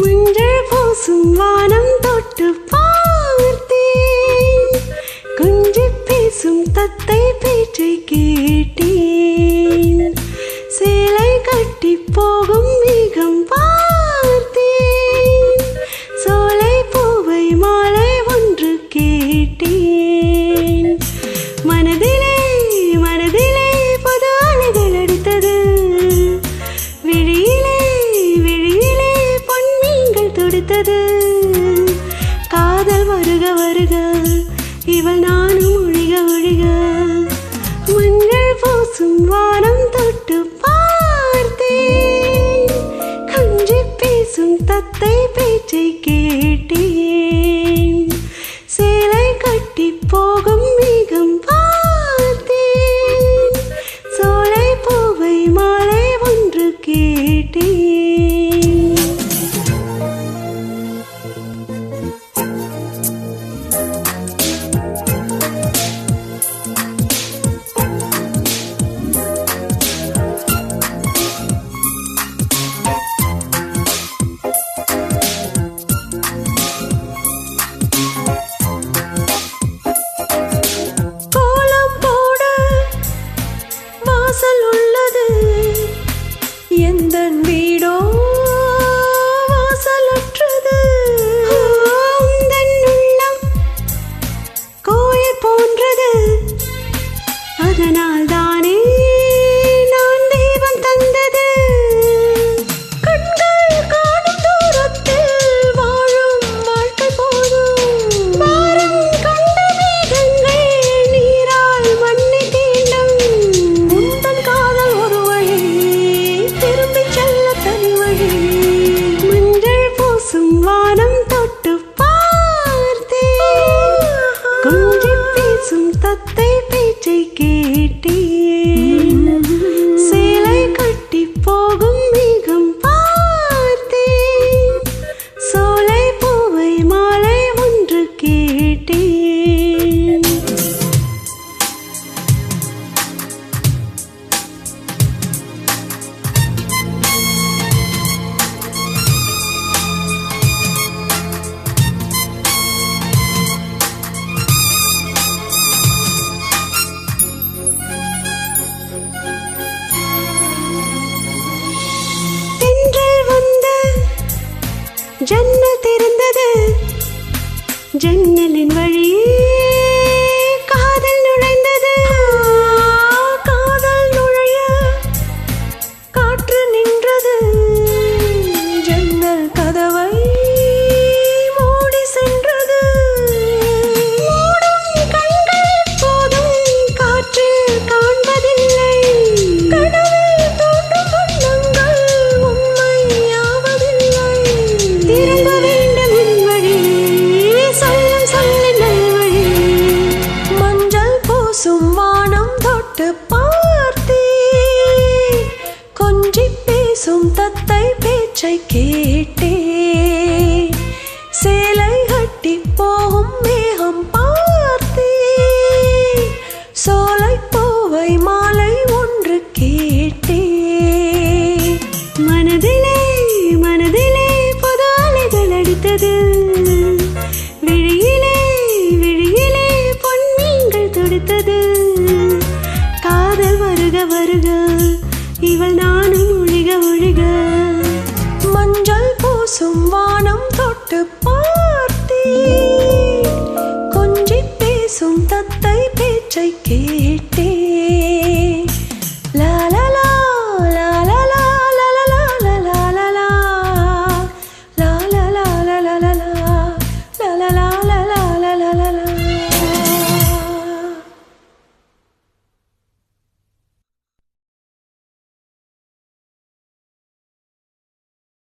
மஞ்சள் பூசும் வானம் தொட்டு பார்த்தேன், கொஞ்சி பேசும் தத்தை பேச்சை கேட்டேன், சேலை கட்டி போகும் மேகம் பார்த்தேன், சோலை பூவை மாலை ஒன்று கேட்டேன். மனதிலே மனதிலே புது அலைகள் அடித்தது, விழியிலே விழியிலே பொன்மீன்கள் துடித்தது. காதல் வருக வருக இவள் நானும் ஒழிக ஒழிக, மஞ்சள் பூசும் வானம் தொட்டு பார்த்தேன், கொஞ்சி பேசும் தத்தை பேச்சை கேட்டேன், சேலை கட்டி போகும் மேகம் பார்த்தேன், சோலை பூவை மாலை ஒன்று கேட்டேன். எந்தன் வீடோ வாசலற்றது, உந்தன் உள்ளம் கோயில் போன்றது, அதனால் தானே நான் தெய்வம் தந்தது. கண்கள் காணும் தூரத்தில் வாழும் வாழ்க்கை போதும், பாரம் கண்ட மேகங்கள் நீரால் மண்ணை தீண்டும், உந்தன் காதல் ஒரு வழி திரும்பி செல்ல தனி வழி. மஞ்சள் பூசும் வானம் தொட்டு பார்த்தேன், கொஞ்சி பேசும் தத்தை பேச்சை கேட்டேன், சேலை கட்டி போகும் மேகம் பார்த்தேன், சோலை பூவை மாலை ஒன்று கேட்டேன். ஜன்னல் திறந்தது, ஜன்னலின் வழியே காதல் நுழைந்தது, காதல் நுழைய காற்று நின்றது, ஜன்னல் கதவை மூடி சென்றது, மூடும் கண்கள் போதும் காற்றில் காண்பதில்லை, கனவில் தோன்றும் வண்ணங்கள் உண்மையாவதில்லை. திரும்ப வேண்டும் என் வழி, சொல்லும் சொல்லின் நல்வழி, மஞ்சள் பூசும் வானம் தொட்டு பார்த்தேன், கொஞ்சி பேசும் தத்தை பேச்சை கேட்டேன், சேலை கட்டி போகும் மேகம் பார்த்தேன், சோலை பூவை மாலை ஒன்று கேட்டேன். மனதிலே மனதிலே புது அலைகள் அடித்தது, விழியிலே விழியிலே பொன்மீன்கள் துடித்தது. காதல் வருக வருக இவள் நானும் ஒழிக ஒழிக, மஞ்சள் பூசும் வானம் தொட்டு பார்த்தேன், கொஞ்சி பேசும் தத்தை பேச்சை கேட்டேன்.